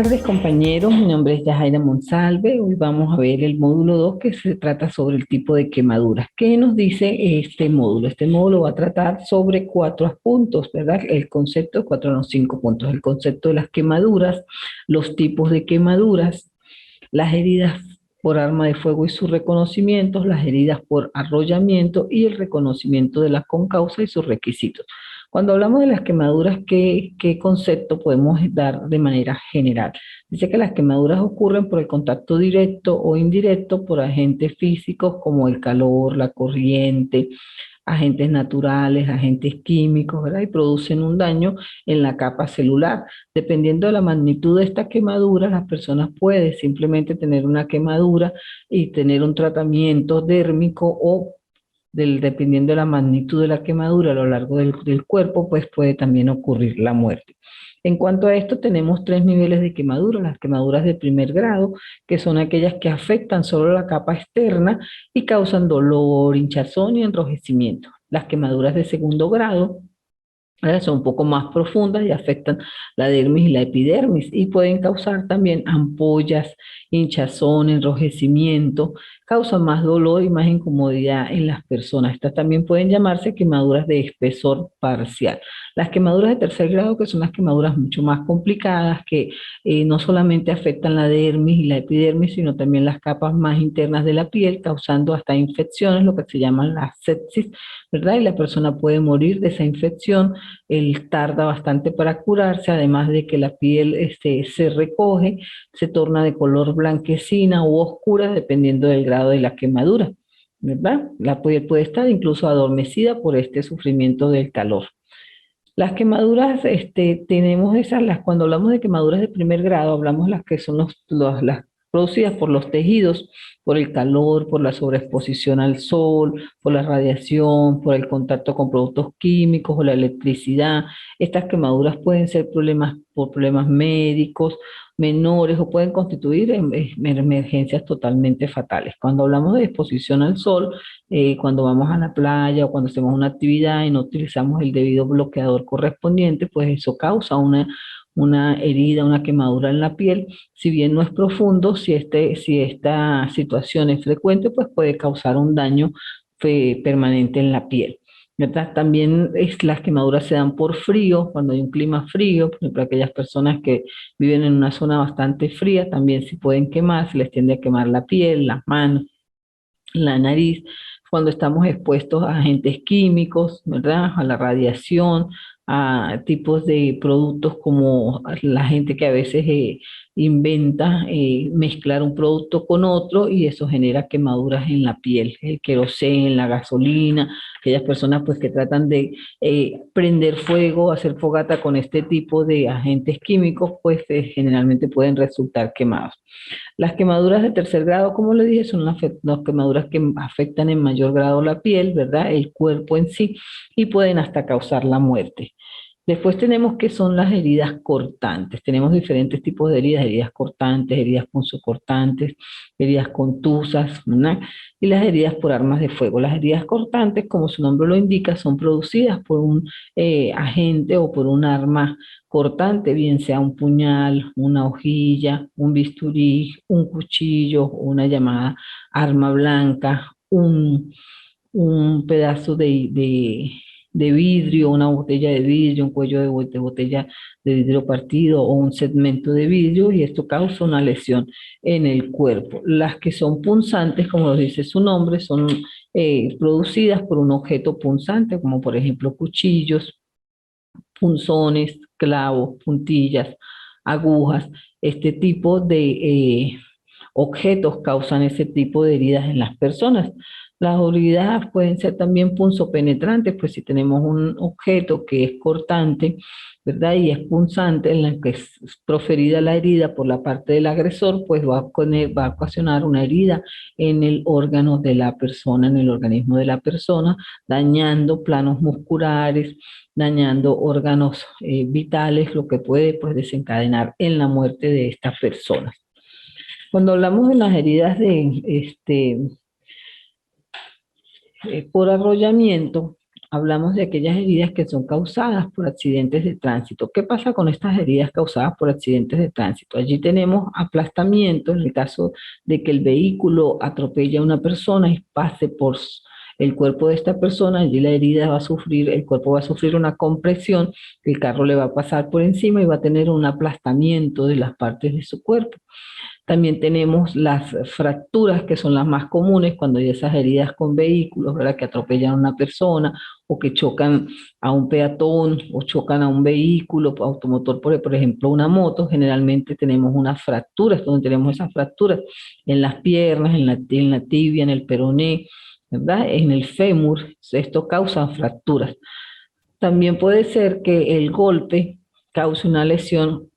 tardes, compañeros. Mi nombre es Yajaira Monsalve. Hoy vamos a ver el módulo 2 que se trata sobre el tipo de quemaduras. ¿Qué nos dice este módulo? Este módulo va a tratar sobre 4 puntos, ¿verdad? El concepto, 4 no, 5 puntos. El concepto de las quemaduras, los tipos de quemaduras, las heridas por arma de fuego y sus reconocimientos, las heridas por arrollamiento y el reconocimiento de las concausa y sus requisitos. Cuando hablamos de las quemaduras, ¿qué concepto podemos dar de manera general? Dice que las quemaduras ocurren por el contacto directo o indirecto por agentes físicos como el calor, la corriente, agentes naturales, agentes químicos, ¿verdad? Y producen un daño en la capa celular. Dependiendo de la magnitud de esta quemadura, las personas pueden simplemente tener una quemadura y tener un tratamiento dérmico o dependiendo de la magnitud de la quemadura a lo largo del cuerpo, pues puede también ocurrir la muerte. En cuanto a esto, tenemos 3 niveles de quemadura. Las quemaduras de primer grado, que son aquellas que afectan solo la capa externa y causan dolor, hinchazón y enrojecimiento. Las quemaduras de segundo grado, son un poco más profundas y afectan la dermis y la epidermis y pueden causar también ampollas, hinchazón, enrojecimiento, causan más dolor y más incomodidad en las personas. Estas también pueden llamarse quemaduras de espesor parcial. Las quemaduras de tercer grado, que son las quemaduras mucho más complicadas, que no solamente afectan la dermis y la epidermis, sino también las capas más internas de la piel, causando hasta infecciones, lo que se llaman la sepsis, ¿verdad? Y la persona puede morir de esa infección. Él tarda bastante para curarse, además de que la piel se recoge, se torna de color blanquecina u oscura dependiendo del grado de la quemadura, ¿verdad? La piel puede estar incluso adormecida por este sufrimiento del calor. Las quemaduras, tenemos esas, cuando hablamos de quemaduras de primer grado, hablamos las que son las producidas por los tejidos, por el calor, por la sobreexposición al sol, por la radiación, por el contacto con productos químicos o la electricidad. Estas quemaduras pueden ser por problemas médicos, menores o pueden constituir emergencias totalmente fatales. Cuando hablamos de exposición al sol, cuando vamos a la playa o cuando hacemos una actividad y no utilizamos el debido bloqueador correspondiente, pues eso causa una herida, una quemadura en la piel. Si bien no es profundo, si esta situación es frecuente, pues puede causar un daño permanente en la piel. ¿Verdad? También las quemaduras se dan por frío, cuando hay un clima frío, por ejemplo, aquellas personas que viven en una zona bastante fría, también se pueden quemar, se les tiende a quemar la piel, las manos, la nariz, cuando estamos expuestos a agentes químicos, ¿verdad? A la radiación, a tipos de productos como la gente que a veces inventa mezclar un producto con otro y eso genera quemaduras en la piel, el queroseno, la gasolina, aquellas personas pues que tratan de prender fuego, hacer fogata con este tipo de agentes químicos, pues generalmente pueden resultar quemados. Las quemaduras de tercer grado, como le dije, son las quemaduras que afectan en mayor grado la piel, ¿verdad? El cuerpo en sí, y pueden hasta causar la muerte. Después tenemos que son las heridas cortantes. Tenemos diferentes tipos de heridas cortantes, heridas punzocortantes, heridas contusas, ¿verdad? Y las heridas por armas de fuego. Las heridas cortantes, como su nombre lo indica, son producidas por un agente o por un arma cortante, bien sea un puñal, una hojilla, un bisturí, un cuchillo, una llamada arma blanca, un pedazo de vidrio, una botella de vidrio, un cuello de botella de vidrio partido o un segmento de vidrio y esto causa una lesión en el cuerpo. Las que son punzantes, como lo dice su nombre, son producidas por un objeto punzante, como por ejemplo cuchillos, punzones, clavos, puntillas, agujas. Este tipo de objetos causan ese tipo de heridas en las personas. Las heridas pueden ser también punzopenetrantes, pues si tenemos un objeto que es cortante, ¿verdad? Y es punzante en la que es proferida la herida por la parte del agresor, pues va a ocasionar una herida en el órgano de la persona, en el organismo de la persona, dañando planos musculares, dañando órganos vitales, lo que puede pues, desencadenar en la muerte de estas personas. Cuando hablamos de las heridas por arrollamiento, hablamos de aquellas heridas que son causadas por accidentes de tránsito. ¿Qué pasa con estas heridas causadas por accidentes de tránsito? Allí tenemos aplastamiento en el caso de que el vehículo atropella a una persona y pase por el cuerpo de esta persona. Allí la herida va a sufrir, el cuerpo va a sufrir una compresión, el carro le va a pasar por encima y va a tener un aplastamiento de las partes de su cuerpo. También tenemos las fracturas, que son las más comunes cuando hay esas heridas con vehículos, ¿verdad? Que atropellan a una persona o que chocan a un peatón o chocan a un vehículo automotor, por ejemplo, una moto. Generalmente tenemos unas fracturas, donde tenemos esas fracturas en las piernas, en la tibia, en el peroné, ¿verdad? En el fémur. Esto causa fracturas. También puede ser que el golpe cause una lesión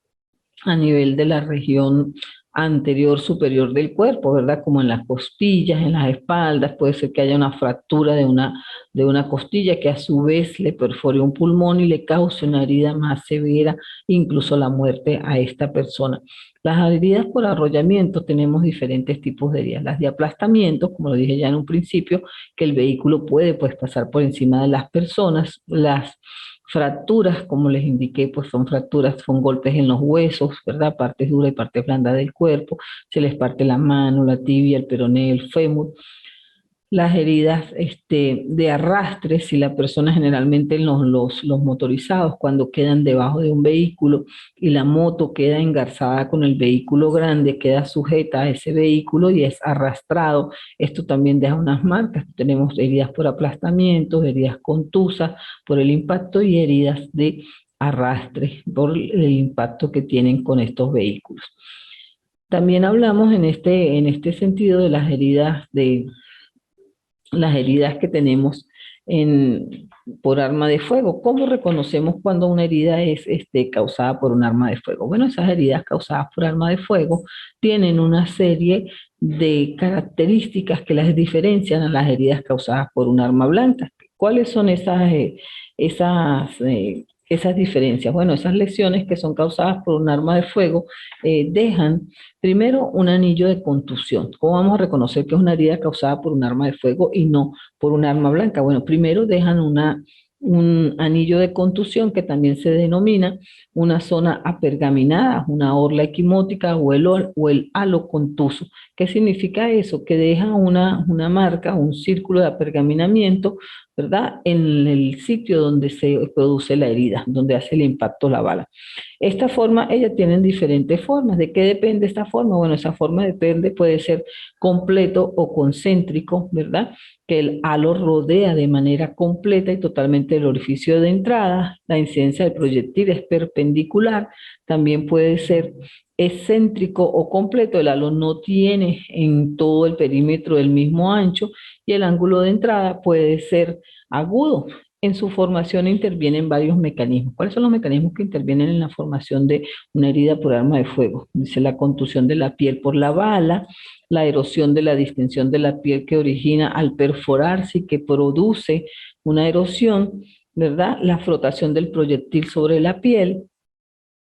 a nivel de la región anterior superior del cuerpo, ¿verdad? Como en las costillas, en las espaldas, puede ser que haya una fractura de una costilla que a su vez le perfore un pulmón y le cause una herida más severa, incluso la muerte a esta persona. Las heridas por arrollamiento tenemos diferentes tipos de heridas. Las de aplastamiento, como lo dije ya en un principio, que el vehículo puede pues pasar por encima de las personas. Las fracturas, como les indiqué, pues son fracturas, son golpes en los huesos, ¿verdad? Partes duras y partes blandas del cuerpo, se les parte la mano, la tibia, el peroné, el fémur. Las heridas de arrastre, si la persona generalmente en los motorizados, cuando quedan debajo de un vehículo y la moto queda engarzada con el vehículo grande, queda sujeta a ese vehículo y es arrastrado. Esto también deja unas marcas. Tenemos heridas por aplastamiento, heridas contusas por el impacto y heridas de arrastre por el impacto que tienen con estos vehículos. También hablamos en este sentido de las heridas que tenemos por arma de fuego. ¿Cómo reconocemos cuando una herida es causada por un arma de fuego? Bueno, esas heridas causadas por arma de fuego tienen una serie de características que las diferencian a las heridas causadas por un arma blanca. ¿Cuáles son esas diferencias? Bueno, esas lesiones que son causadas por un arma de fuego dejan primero un anillo de contusión. ¿Cómo vamos a reconocer que es una herida causada por un arma de fuego y no por un arma blanca? Bueno, primero dejan un anillo de contusión que también se denomina una zona apergaminada, una orla equimótica o el halo contuso. ¿Qué significa eso? Que deja una marca, un círculo de apergaminamiento, ¿verdad? En el sitio donde se produce la herida, donde hace el impacto la bala. Esta forma, ellas tienen diferentes formas. ¿De qué depende esta forma? Bueno, esa forma depende, puede ser completo o concéntrico, ¿verdad? Que el halo rodea de manera completa y totalmente el orificio de entrada. La incidencia del proyectil es perpendicular. También puede ser excéntrico o completo. El halo no tiene en todo el perímetro el mismo ancho y el ángulo de entrada puede ser agudo. En su formación intervienen varios mecanismos. ¿Cuáles son los mecanismos que intervienen en la formación de una herida por arma de fuego? Dice la contusión de la piel por la bala, la erosión de la distensión de la piel que origina al perforarse y que produce una erosión, ¿verdad? La frotación del proyectil sobre la piel.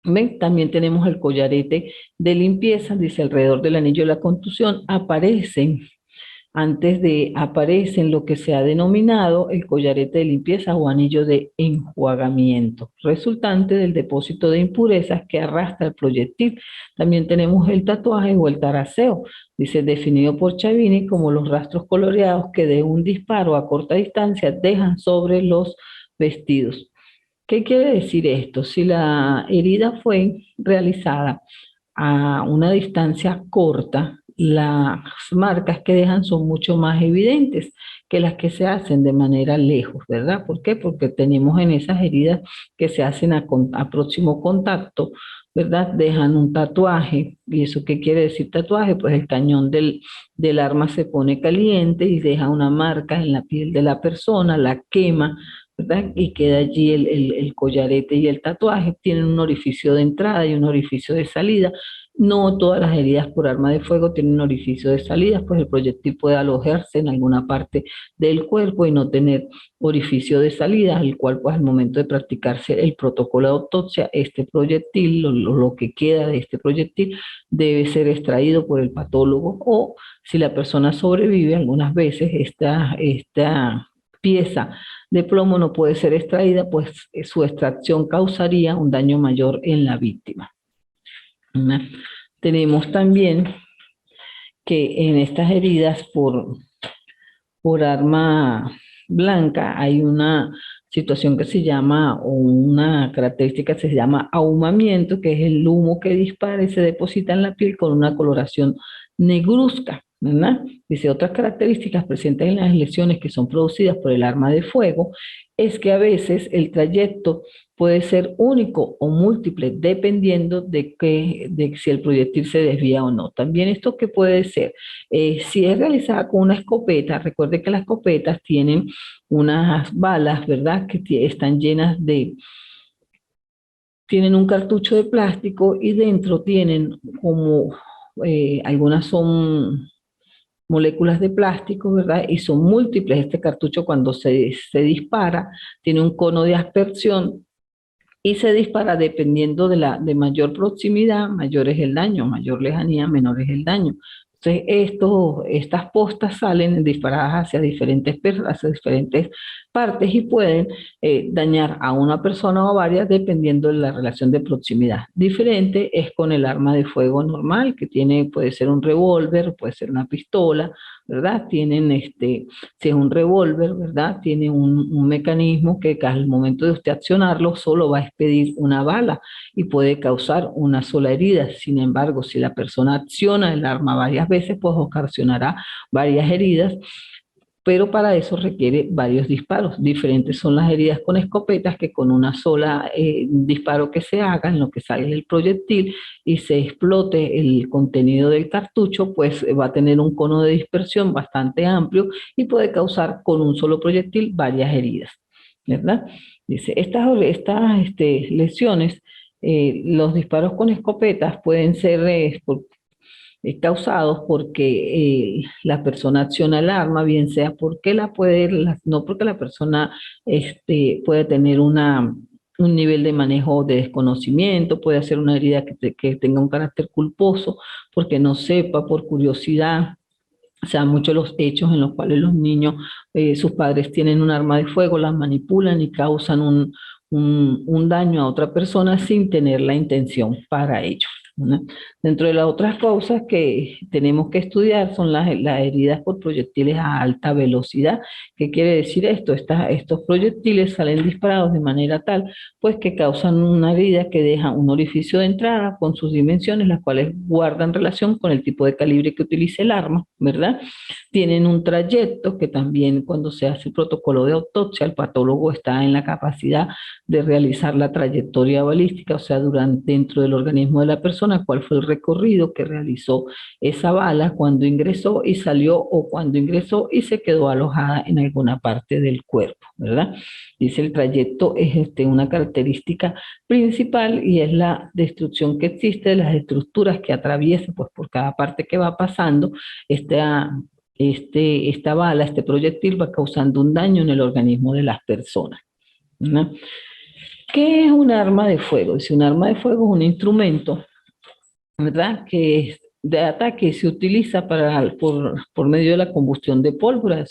¿Ven? También tenemos el collarete de limpieza, dice alrededor del anillo de la contusión, aparecen lo que se ha denominado el collarete de limpieza o anillo de enjuagamiento, resultante del depósito de impurezas que arrastra el proyectil. También tenemos el tatuaje o el taraceo, dice definido por Chavini como los rastros coloreados que de un disparo a corta distancia dejan sobre los vestidos. ¿Qué quiere decir esto? Si la herida fue realizada a una distancia corta, las marcas que dejan son mucho más evidentes que las que se hacen de manera lejos, ¿verdad? ¿Por qué? Porque tenemos en esas heridas que se hacen a próximo contacto, ¿verdad? Dejan un tatuaje. ¿Y eso qué quiere decir tatuaje? Pues el cañón del arma se pone caliente y deja una marca en la piel de la persona, la quema, ¿verdad? Y queda allí el collarete y el tatuaje. Tienen un orificio de entrada y un orificio de salida. No todas las heridas por arma de fuego tienen un orificio de salida, pues el proyectil puede alojarse en alguna parte del cuerpo y no tener orificio de salida, el cual pues al momento de practicarse el protocolo de autopsia, este proyectil, lo que queda de este proyectil, debe ser extraído por el patólogo o si la persona sobrevive, algunas veces pieza de plomo no puede ser extraída, pues su extracción causaría un daño mayor en la víctima. ¿No? Tenemos también que en estas heridas por arma blanca hay una situación que se llama, o una característica que se llama ahumamiento, que es el humo que dispara y se deposita en la piel con una coloración negruzca, ¿verdad? Dice, otras características presentes en las lesiones que son producidas por el arma de fuego es que a veces el trayecto puede ser único o múltiple, dependiendo de si el proyectil se desvía o no. También esto que puede ser, si es realizada con una escopeta, recuerde que las escopetas tienen unas balas, ¿verdad? Que están llenas tienen un cartucho de plástico y dentro tienen como, algunas son moléculas de plástico, ¿verdad? Y son múltiples. Este cartucho cuando se dispara tiene un cono de aspersión y se dispara dependiendo de mayor proximidad, mayor es el daño, mayor lejanía, menor es el daño. Entonces, estas postas salen disparadas hacia diferentes partes y pueden dañar a una persona o varias dependiendo de la relación de proximidad. Diferente es con el arma de fuego normal, que puede ser un revólver, puede ser una pistola, ¿verdad? Si es un revólver, ¿verdad? Tiene un mecanismo que al momento de usted accionarlo solo va a expedir una bala y puede causar una sola herida. Sin embargo, si la persona acciona el arma varias veces, pues ocasionará varias heridas, pero para eso requiere varios disparos. Diferentes son las heridas con escopetas que con una sola disparo que se haga en lo que sale el proyectil y se explote el contenido del cartucho, pues va a tener un cono de dispersión bastante amplio y puede causar con un solo proyectil varias heridas, ¿verdad? Dice, estas lesiones, los disparos con escopetas pueden ser causados porque la persona acciona el arma, bien sea porque no porque la persona puede tener un nivel de manejo de desconocimiento, puede hacer una herida que tenga un carácter culposo, porque no sepa, por curiosidad. O sea, muchos los hechos en los cuales los niños, sus padres tienen un arma de fuego, las manipulan y causan un daño a otra persona sin tener la intención para ello, ¿no? Dentro de las otras causas que tenemos que estudiar son las heridas por proyectiles a alta velocidad. ¿Qué quiere decir esto? Estos proyectiles salen disparados de manera tal, pues que causan una herida que deja un orificio de entrada con sus dimensiones, las cuales guardan relación con el tipo de calibre que utilice el arma, ¿verdad? Tienen un trayecto que también cuando se hace el protocolo de autopsia, el patólogo está en la capacidad de realizar la trayectoria balística, o sea, dentro del organismo de la persona, cuál fue el recorrido que realizó esa bala cuando ingresó y salió, o cuando ingresó y se quedó alojada en alguna parte del cuerpo, ¿verdad? Dice, el trayecto es una característica principal y es la destrucción que existe de las estructuras que atraviesa, pues por cada parte que va pasando, esta bala, este proyectil va causando un daño en el organismo de las personas, ¿no? ¿Qué es un arma de fuego? Si un arma de fuego es un instrumento, ¿verdad? Que es de ataque, se utiliza por medio de la combustión de pólvora.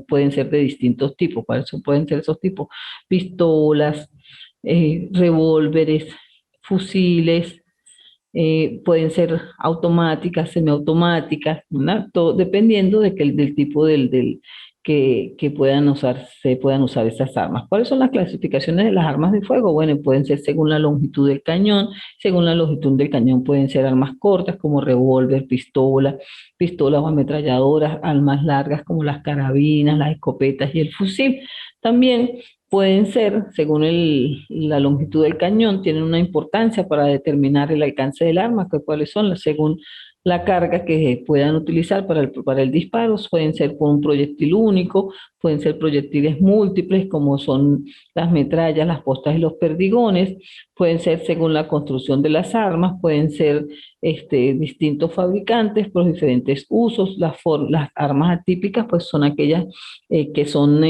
Pueden ser de distintos tipos. Para eso pueden ser esos tipos: pistolas, revólveres, fusiles, pueden ser automáticas, semiautomáticas, ¿verdad? Todo, dependiendo del tipo que se puedan usar esas armas. ¿Cuáles son las clasificaciones de las armas de fuego? Bueno, pueden ser según la longitud del cañón. Según la longitud del cañón pueden ser armas cortas como revólver, pistolas o ametralladoras, armas largas como las carabinas, las escopetas y el fusil. También pueden ser, según la longitud del cañón, tienen una importancia para determinar el alcance del arma, cuáles son, según la carga que puedan utilizar para el disparo. Pueden ser con un proyectil único, pueden ser proyectiles múltiples, como son las metrallas, las postas y los perdigones. Pueden ser según la construcción de las armas, pueden ser distintos fabricantes por diferentes usos. Las armas atípicas pues son aquellas que son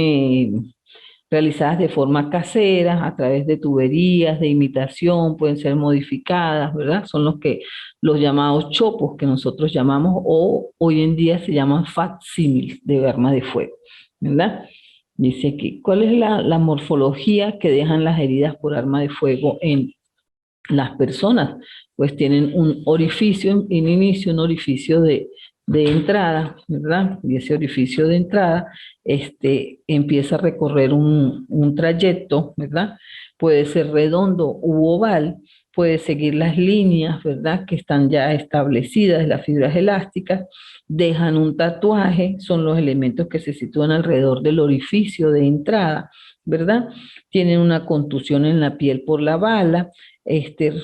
realizadas de forma casera, a través de tuberías, de imitación, pueden ser modificadas, ¿verdad? Son los llamados chopos que nosotros llamamos, o hoy en día se llaman facsímiles de armas de fuego, ¿verdad? Dice aquí, ¿cuál es la morfología que dejan las heridas por arma de fuego en las personas? Pues tienen un orificio en inicio, un orificio de entrada, ¿verdad? Y ese orificio de entrada empieza a recorrer un trayecto, ¿verdad? Puede ser redondo u oval, puede seguir las líneas, ¿verdad? Que están ya establecidas de las fibras elásticas, dejan un tatuaje, son los elementos que se sitúan alrededor del orificio de entrada, ¿verdad? Tienen una contusión en la piel por la bala,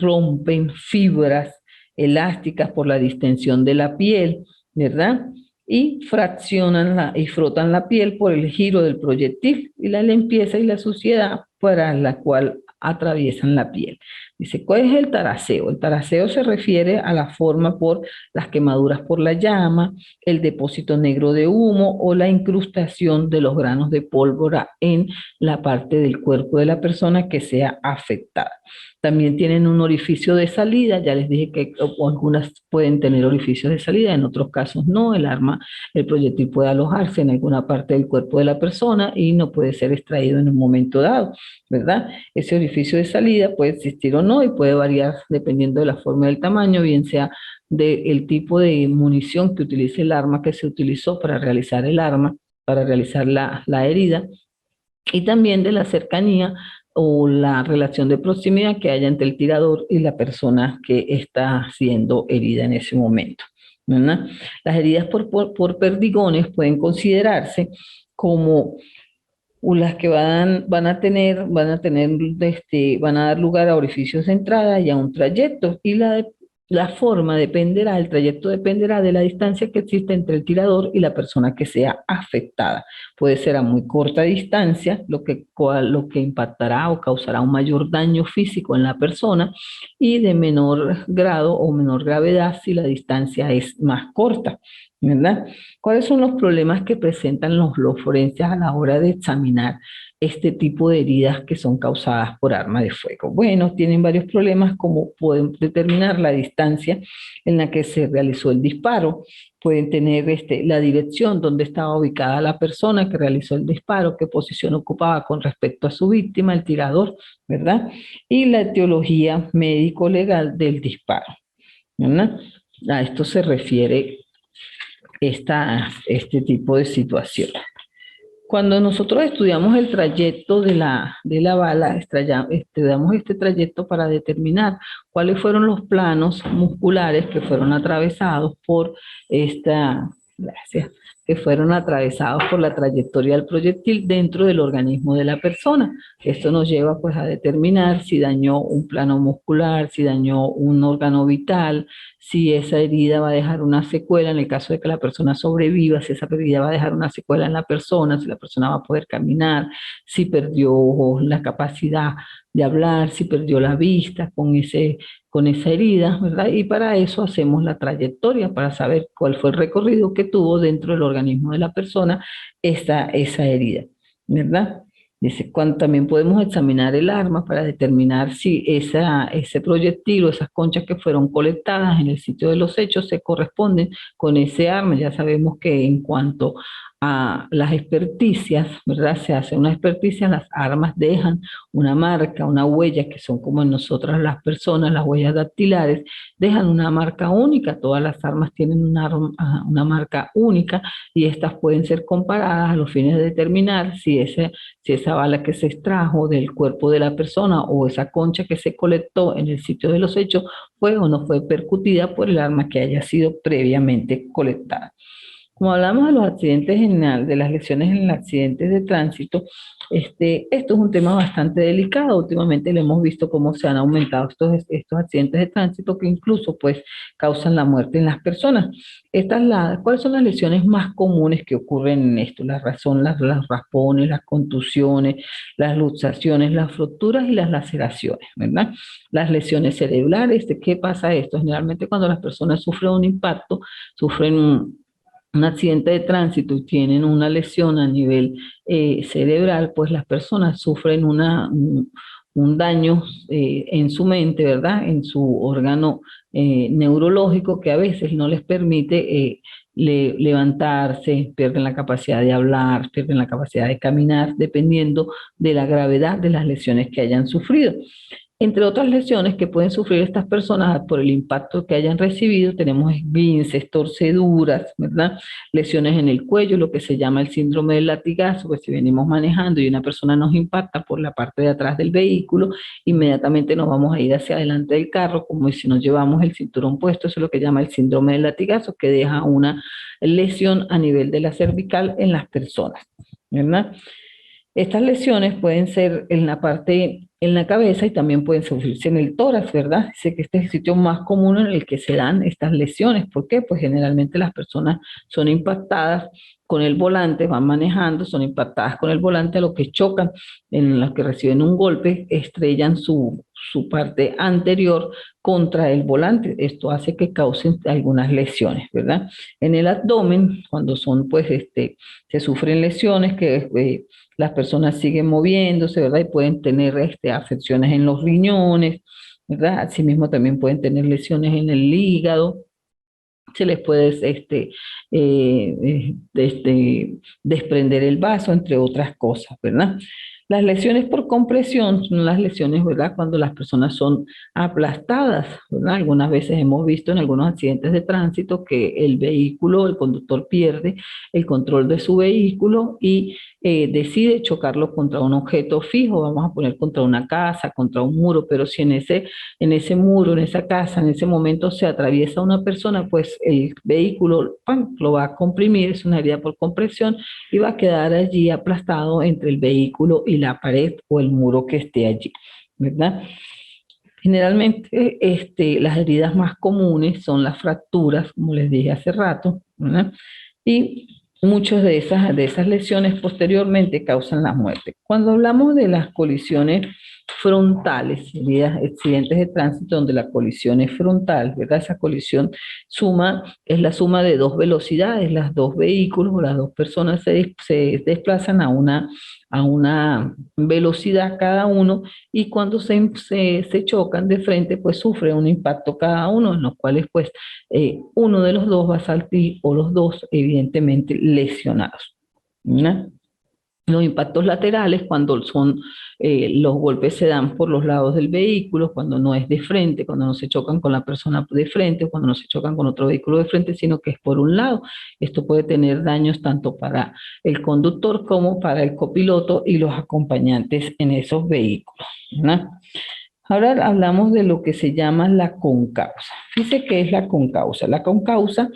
rompen fibras elásticas por la distensión de la piel, ¿verdad? Y fraccionan y frotan la piel por el giro del proyectil y la limpieza y la suciedad para la cual atraviesan la piel. Dice, ¿cuál es el taraseo? El taraseo se refiere a la forma por las quemaduras por la llama, el depósito negro de humo o la incrustación de los granos de pólvora en la parte del cuerpo de la persona que sea afectada. También tienen un orificio de salida, ya les dije que algunas pueden tener orificios de salida, en otros casos no, el proyectil puede alojarse en alguna parte del cuerpo de la persona y no puede ser extraído en un momento dado, ¿verdad? Ese orificio de salida puede existir o no y puede variar dependiendo de la forma y del tamaño, bien sea del tipo de munición que utilice el arma que se utilizó para realizar el arma, para realizar la herida, y también de la cercanía o la relación de proximidad que haya entre el tirador y la persona que está siendo herida en ese momento, ¿verdad? Las heridas por perdigones pueden considerarse como las que van a dar lugar a orificios de entrada y a un trayecto, y la forma dependerá, el trayecto dependerá de la distancia que existe entre el tirador y la persona que sea afectada. Puede ser a muy corta distancia, lo que impactará o causará un mayor daño físico en la persona, y de menor grado o menor gravedad si la distancia es más corta, ¿verdad? ¿Cuáles son los problemas que presentan los forenses a la hora de examinar este tipo de heridas que son causadas por arma de fuego? Bueno, tienen varios problemas, como pueden determinar la distancia en la que se realizó el disparo, pueden tener la dirección donde estaba ubicada la persona que realizó el disparo, qué posición ocupaba con respecto a su víctima, el tirador, ¿verdad? Y la etiología médico-legal del disparo, ¿verdad? A esto se refiere este tipo de situación. Cuando nosotros estudiamos el trayecto de la bala, estudiamos este trayecto para determinar cuáles fueron los planos musculares que fueron atravesados por gracias, que fueron atravesados por la trayectoria del proyectil dentro del organismo de la persona. Esto nos lleva pues a determinar si dañó un plano muscular, si dañó un órgano vital, si esa herida va a dejar una secuela, en el caso de que la persona sobreviva, si esa herida va a dejar una secuela en la persona, si la persona va a poder caminar, si perdió la capacidad de hablar, si perdió la vista con esa herida, ¿verdad? Y para eso hacemos la trayectoria, para saber cuál fue el recorrido que tuvo dentro del organismo de la persona esa herida, ¿verdad? Dice, cuando también podemos examinar el arma para determinar si ese proyectil o esas conchas que fueron colectadas en el sitio de los hechos se corresponden con ese arma. Ya sabemos que en cuanto a las experticias, ¿verdad? Se hace una experticia, las armas dejan una marca, una huella, que son como en nosotras las personas, las huellas dactilares, dejan una marca única. Todas las armas tienen una marca única y estas pueden ser comparadas a los fines de determinar si esa bala que se extrajo del cuerpo de la persona o esa concha que se colectó en el sitio de los hechos fue o no fue percutida por el arma que haya sido previamente colectada. Como hablamos de los accidentes general, de las lesiones en los accidentes de tránsito, esto es un tema bastante delicado. Últimamente le hemos visto cómo se han aumentado estos accidentes de tránsito que incluso pues causan la muerte en las personas. ¿Cuáles son las lesiones más comunes que ocurren en esto? Son las raspones, las contusiones, las luxaciones, las fracturas y las laceraciones, ¿verdad? Las lesiones cerebrales, ¿de qué pasa esto? Generalmente cuando las personas sufren un impacto, sufren un accidente de tránsito y tienen una lesión a nivel cerebral, pues las personas sufren un daño en su mente, ¿verdad? En su órgano neurológico, que a veces no les permite levantarse, pierden la capacidad de hablar, pierden la capacidad de caminar, dependiendo de la gravedad de las lesiones que hayan sufrido. Entre otras lesiones que pueden sufrir estas personas por el impacto que hayan recibido, tenemos esguinces, torceduras, ¿verdad? Lesiones en el cuello, lo que se llama el síndrome del latigazo, pues si venimos manejando y una persona nos impacta por la parte de atrás del vehículo, inmediatamente nos vamos a ir hacia adelante del carro, como si nos llevamos el cinturón puesto, eso es lo que llama el síndrome del latigazo, que deja una lesión a nivel de la cervical en las personas, ¿verdad? Estas lesiones pueden ser en la parte, en la cabeza y también pueden sufrirse en el tórax, ¿verdad? Dice que este es el sitio más común en el que se dan estas lesiones. ¿Por qué? Pues generalmente las personas son impactadas con el volante, van manejando, son impactadas con el volante, a lo que chocan, en los que reciben un golpe, estrellan su parte anterior contra el volante. Esto hace que causen algunas lesiones, ¿verdad? En el abdomen, cuando son, pues, se sufren lesiones que las personas siguen moviéndose, ¿verdad? Y pueden tener afecciones en los riñones, ¿verdad? Asimismo también pueden tener lesiones en el hígado, se les puede desprender el vaso, entre otras cosas, ¿verdad? Las lesiones por compresión son las lesiones, ¿verdad? Cuando las personas son aplastadas, ¿verdad? Algunas veces hemos visto en algunos accidentes de tránsito que el vehículo, el conductor pierde el control de su vehículo y decide chocarlo contra un objeto fijo, vamos a poner contra una casa, contra un muro, pero si en ese muro, en esa casa, en ese momento se atraviesa una persona, pues el vehículo ¡pam!, lo va a comprimir, es una herida por compresión, y va a quedar allí aplastado entre el vehículo y la pared o el muro que esté allí, ¿verdad? Generalmente las heridas más comunes son las fracturas, como les dije hace rato, ¿verdad? Y muchas de esas lesiones posteriormente causan la muerte. Cuando hablamos de las colisiones frontales, heridas, accidentes de tránsito donde la colisión es frontal, ¿verdad? Esa colisión es la suma de dos velocidades, las dos vehículos o las dos personas se desplazan a una velocidad cada uno y cuando se chocan de frente, pues sufre un impacto cada uno, en los cuales pues uno de los dos va a salir o los dos evidentemente lesionados, ¿no? Los impactos laterales, cuando los golpes se dan por los lados del vehículo, cuando no es de frente, cuando no se chocan con la persona de frente, cuando no se chocan con otro vehículo de frente, sino que es por un lado. Esto puede tener daños tanto para el conductor como para el copiloto y los acompañantes en esos vehículos, ¿no? Ahora hablamos de lo que se llama la concausa. Fíjese qué es la concausa. La concausa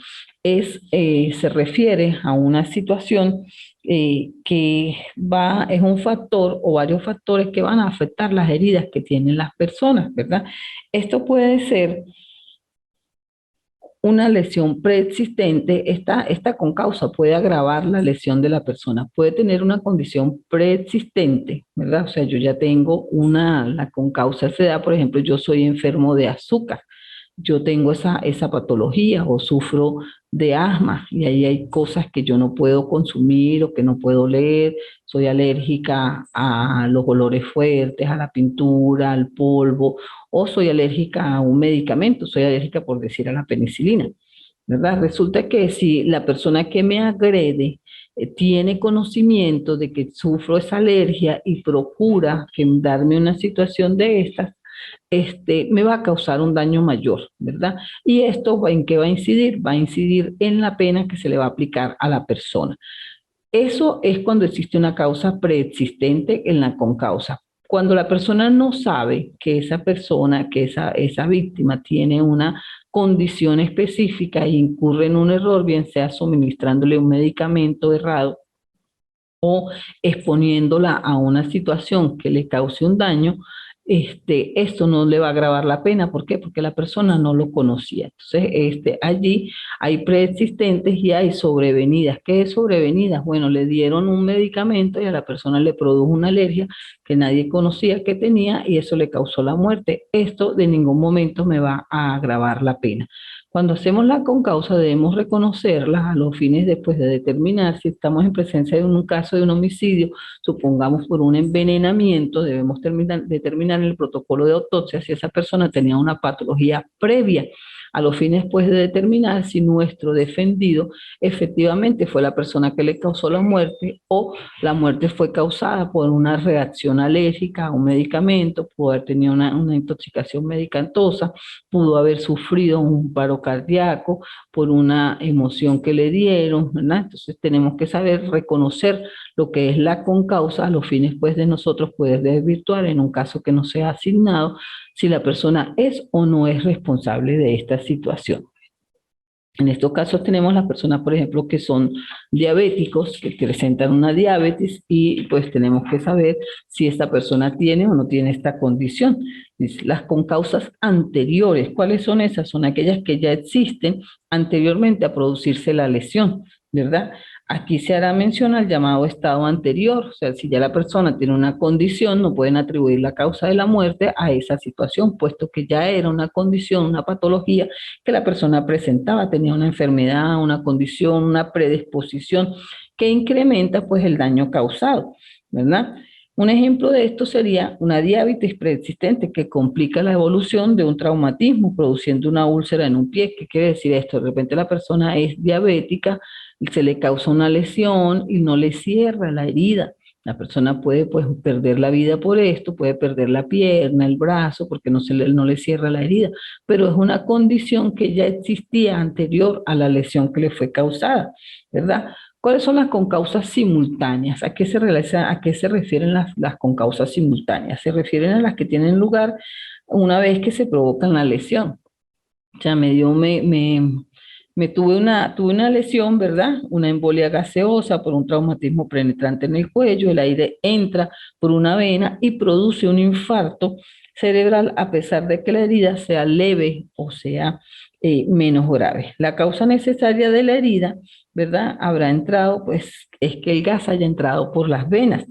se refiere a una situación es un factor o varios factores que van a afectar las heridas que tienen las personas, ¿verdad? Esto puede ser una lesión preexistente, esta concausa puede agravar la lesión de la persona, puede tener una condición preexistente, ¿verdad? O sea, yo ya tengo la concausa se da, por ejemplo, yo soy enfermo de azúcar, yo tengo esa patología o sufro de asma y ahí hay cosas que yo no puedo consumir o que no puedo leer, soy alérgica a los olores fuertes, a la pintura, al polvo, o soy alérgica a un medicamento, soy alérgica por decir a la penicilina, ¿verdad? Resulta que si la persona que me agrede tiene conocimiento de que sufro esa alergia y procura darme una situación de estas, me va a causar un daño mayor, ¿verdad? Y esto, ¿en qué va a incidir? Va a incidir en la pena que se le va a aplicar a la persona. Eso es cuando existe una causa preexistente en la concausa. Cuando la persona no sabe que esa persona, que esa víctima tiene una condición específica e incurre en un error, bien sea suministrándole un medicamento errado o exponiéndola a una situación que le cause un daño, esto no le va a agravar la pena. ¿Por qué? Porque la persona no lo conocía. Entonces, allí hay preexistentes y hay sobrevenidas. ¿Qué es sobrevenidas? Bueno, le dieron un medicamento y a la persona le produjo una alergia que nadie conocía que tenía y eso le causó la muerte. Esto de ningún momento me va a agravar la pena. Cuando hacemos la concausa debemos reconocerla a los fines después de determinar si estamos en presencia de un caso de un homicidio, supongamos por un envenenamiento, debemos determinar en el protocolo de autopsia si esa persona tenía una patología previa a los fines pues de determinar si nuestro defendido efectivamente fue la persona que le causó la muerte o la muerte fue causada por una reacción alérgica a un medicamento, pudo haber tenido una intoxicación medicamentosa, pudo haber sufrido un paro cardíaco por una emoción que le dieron, ¿verdad? Entonces tenemos que saber reconocer lo que es la concausa a los fines pues de nosotros poder desvirtuar en un caso que nos sea asignado si la persona es o no es responsable de esta situación. En estos casos tenemos las personas, por ejemplo, que son diabéticos, que presentan una diabetes y pues tenemos que saber si esta persona tiene o no tiene esta condición. Las concausas anteriores, ¿cuáles son esas? Son aquellas que ya existen anteriormente a producirse la lesión, ¿verdad? Aquí se hará mención al llamado estado anterior, o sea, si ya la persona tiene una condición, no pueden atribuir la causa de la muerte a esa situación, puesto que ya era una condición, una patología que la persona presentaba, tenía una enfermedad, una condición, una predisposición que incrementa pues el daño causado, ¿verdad? Un ejemplo de esto sería una diabetes preexistente que complica la evolución de un traumatismo, produciendo una úlcera en un pie. ¿Qué quiere decir esto? De repente la persona es diabética, se le causa una lesión y no le cierra la herida. La persona puede pues perder la vida por esto, puede perder la pierna, el brazo, porque no le cierra la herida, pero es una condición que ya existía anterior a la lesión que le fue causada, ¿verdad? ¿Cuáles son las concausas simultáneas? ¿A qué se refieren las concausas simultáneas? Se refieren a las que tienen lugar una vez que se provocan la lesión. O sea, tuve una lesión, ¿verdad? Una embolia gaseosa por un traumatismo penetrante en el cuello, el aire entra por una vena y produce un infarto cerebral a pesar de que la herida sea leve o sea menos grave. La causa necesaria de la herida, ¿verdad? Habrá entrado, pues es que el gas haya entrado por las venas.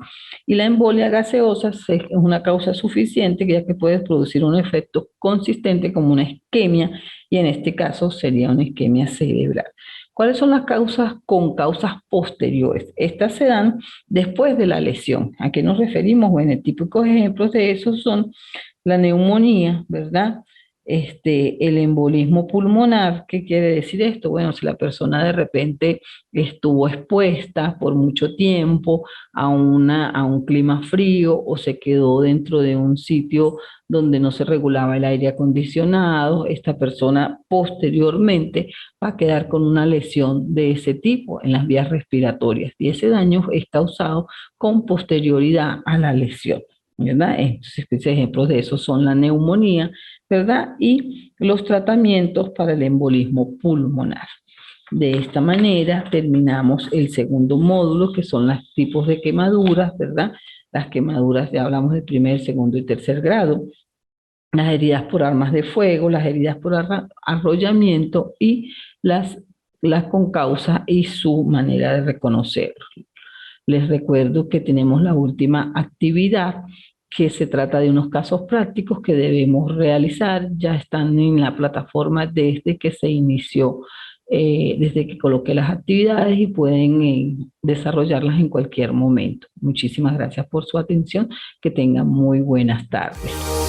Y la embolia gaseosa es una causa suficiente ya que puede producir un efecto consistente como una isquemia y en este caso sería una isquemia cerebral. ¿Cuáles son las causas con causas posteriores? Estas se dan después de la lesión. ¿A qué nos referimos? Bueno, típicos ejemplos de eso son la neumonía, ¿verdad? El embolismo pulmonar. ¿Qué quiere decir esto? Bueno, si la persona de repente estuvo expuesta por mucho tiempo a un clima frío o se quedó dentro de un sitio donde no se regulaba el aire acondicionado, esta persona posteriormente va a quedar con una lesión de ese tipo en las vías respiratorias y ese daño es causado con posterioridad a la lesión, ¿verdad? Entonces, ejemplos de eso son la neumonía, ¿verdad? Y los tratamientos para el embolismo pulmonar. De esta manera terminamos el segundo módulo, que son los tipos de quemaduras, ¿verdad? Las quemaduras, ya hablamos de primer, segundo y tercer grado, las heridas por armas de fuego, las heridas por arrollamiento y las con causa y su manera de reconocerlo. Les recuerdo que tenemos la última actividad, que se trata de unos casos prácticos que debemos realizar. Ya están en la plataforma desde que se inició, desde que coloqué las actividades y pueden desarrollarlas en cualquier momento. Muchísimas gracias por su atención. Que tengan muy buenas tardes.